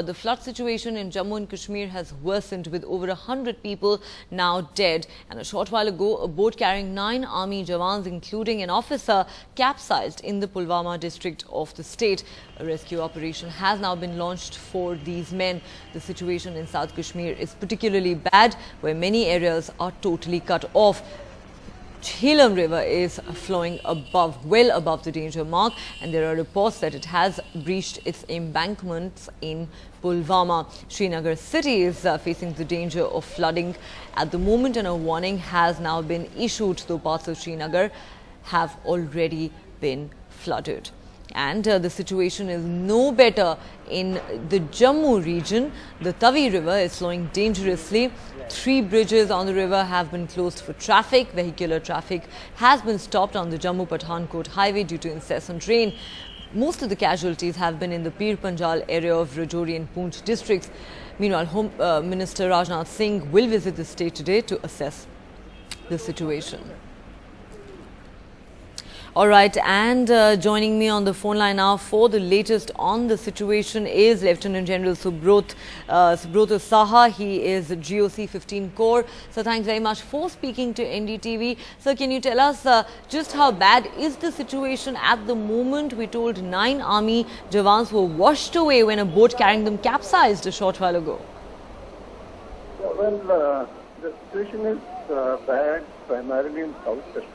The flood situation in Jammu and Kashmir has worsened with over 100 people now dead. And a short while ago, a boat carrying 9 army Jawans, including an officer, capsized in the Pulwama district of the state. A rescue operation has now been launched for these men. The situation in South Kashmir is particularly bad, where many areas are totally cut off. Jhelum River is flowing well above the danger mark, and there are reports that it has breached its embankments in Pulwama. Srinagar city is facing the danger of flooding at the moment, and a warning has now been issued, though parts of Srinagar have already been flooded. And the situation is no better in the Jammu region. The Tavi River is flowing dangerously. 3 bridges on the river have been closed for traffic. Vehicular traffic has been stopped on the Jammu-Pathankot highway due to incessant rain. Most of the casualties have been in the Pir Panjal area of Rajouri and Poonch districts. Meanwhile, Home Minister Rajnath Singh will visit the state today to assess the situation. All right, and joining me on the phone line now for the latest on the situation is Lieutenant General Subroto Saha. He is GOC 15 Corps. So thanks very much for speaking to NDTV. Sir, can you tell us just how bad is the situation at the moment? We told 9 army Jawans were washed away when a boat carrying them capsized a short while ago. Well, the situation is bad primarily in South Kashmir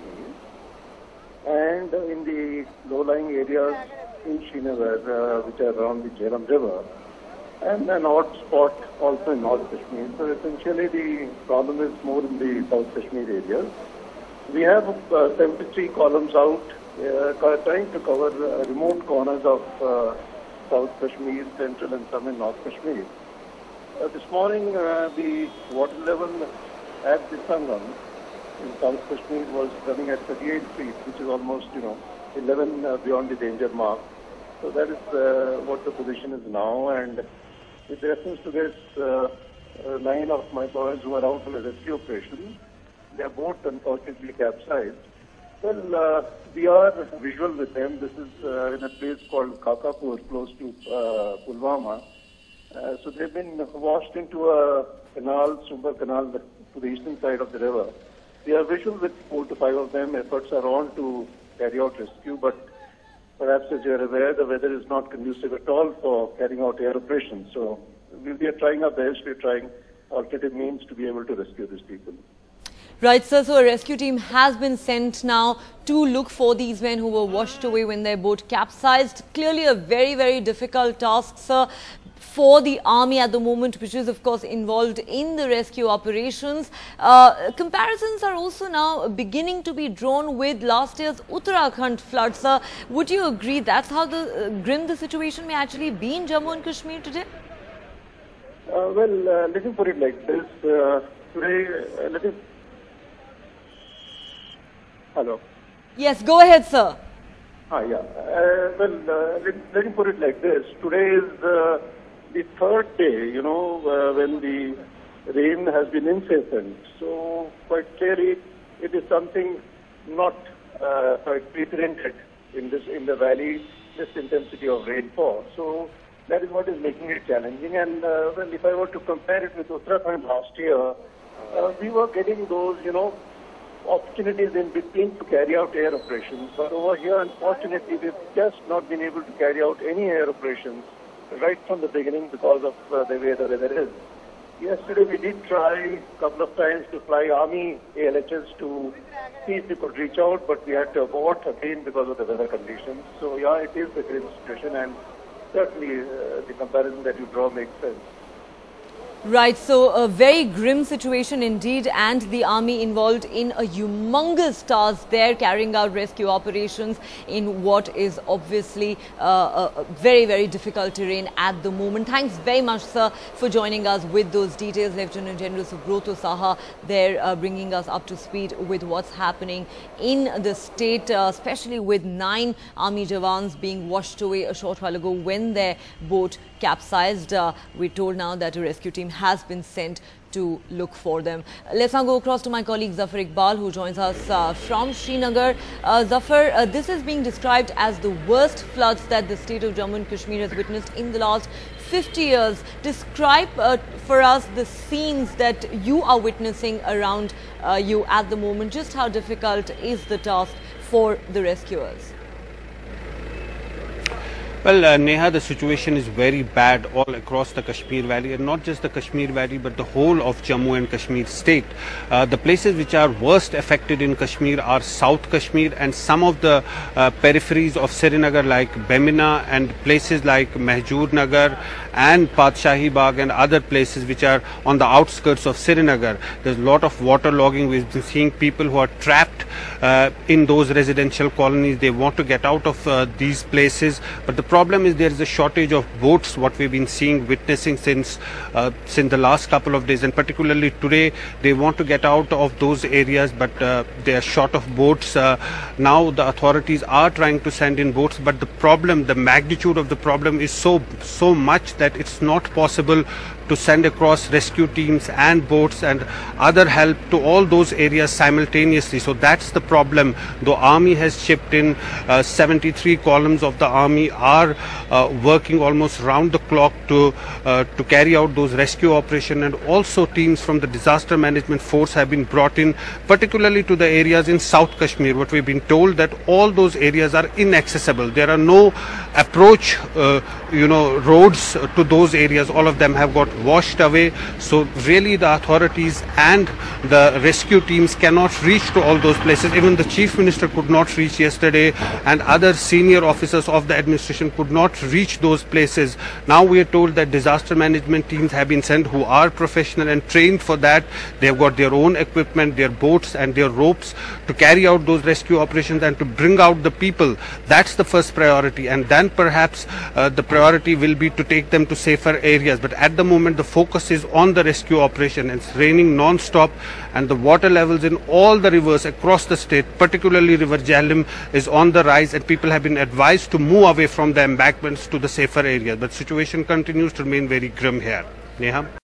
and in the low-lying areas in Srinagar, which are around the Jhelum River, and an odd spot also in North Kashmir. So essentially the problem is more in the South Kashmir areas. We have 73 columns out trying to cover remote corners of South Kashmir, Central and some in North Kashmir. This morning the water level at the Sangam in South Kashmir was running at 38 feet, which is almost, 11 beyond the danger mark. So that is what the position is now. And with reference to this, 9 of my boys who are out on a rescue operation, their boat unfortunately capsized. Well, we are visual with them. This is in a place called Kakapur, close to Pulwama. So they've been washed into a canal, Sumbar Canal, to the eastern side of the river. We are visual with 4 to 5 of them. Efforts are on to carry out rescue, but perhaps as you are aware, the weather is not conducive at all for carrying out air operations. So we are trying our best. We are trying alternative means to be able to rescue these people. Right, sir. So a rescue team has been sent now to look for these men who were washed away when their boat capsized. Clearly a very, very difficult task, sir, for the army at the moment, which is of course involved in the rescue operations. Comparisons are also now beginning to be drawn with last year's Uttarakhand floods. Sir, would you agree that's how grim the situation may actually be in Jammu and Kashmir today? Well, let me put it like this. Today, Hello? Yes, go ahead, sir. Yeah. Let me put it like this. Today is the 3rd day, when the rain has been incessant. So quite clearly, it is something not quite precedented in the valley, this intensity of rainfall. So that is what is making it challenging. And well, if I were to compare it with Uttarakhand last year, we were getting those, opportunities in between to carry out air operations. But over here, unfortunately, we've just not been able to carry out any air operations right from the beginning because of the way the weather is. Yesterday, we did try a couple of times to fly Army ALHs to see if we could reach out, but we had to abort again because of the weather conditions. So, yeah, it is a grim situation, and certainly the comparison that you draw makes sense. Right, so a very grim situation indeed, and the army involved in a humongous task there, carrying out rescue operations in what is obviously a very, very difficult terrain at the moment. Thanks very much, sir, for joining us with those details. Lieutenant General Subroto Saha there bringing us up to speed with what's happening in the state, especially with 9 army Jawans being washed away a short while ago when their boat capsized. We're told now that a rescue team has been sent to look for them. Let's now go across to my colleague Zafar Iqbal, who joins us from Srinagar. Zafar, this is being described as the worst floods that the state of Jammu and Kashmir has witnessed in the last 50 years. Describe for us the scenes that you are witnessing around you at the moment. Just how difficult is the task for the rescuers? Well, Neha, the situation is very bad all across the Kashmir Valley, and not just the Kashmir Valley, but the whole of Jammu and Kashmir state. The places which are worst affected in Kashmir are South Kashmir and some of the peripheries of Srinagar like Bemina and places like Mahjoor Nagar and Padshahi Bagh and other places which are on the outskirts of Srinagar. There's a lot of water logging. We've been seeing people who are trapped in those residential colonies. They want to get out of these places, but the problem is there is a shortage of boats, what we've been witnessing since the last couple of days, and particularly today. They want to get out of those areas, but they are short of boats. Now the authorities are trying to send in boats, but the magnitude of the problem is so much that it's not possible to send across rescue teams and boats and other help to all those areas simultaneously. So that's the problem. The army has chipped in. 73 columns of the army are working almost round the clock to carry out those rescue operations, and also teams from the disaster management force have been brought in, particularly to the areas in South Kashmir. What we've been told that all those areas are inaccessible. There are no approach roads to those areas. All of them have got washed away. So really the authorities and the rescue teams cannot reach to all those places. Even the Chief Minister could not reach yesterday, and other senior officers of the administration could not reach those places. Now we are told that disaster management teams have been sent who are professional and trained for that. They have got their own equipment, their boats and their ropes to carry out those rescue operations and to bring out the people. That's the first priority, and then perhaps the priority will be to take them to safer areas. But at the moment the focus is on the rescue operation. It's raining non-stop, and the water levels in all the rivers across the state, particularly River Jhelum, is on the rise, and people have been advised to move away from the embankments to the safer areas. But situation continues to remain very grim here. Neha?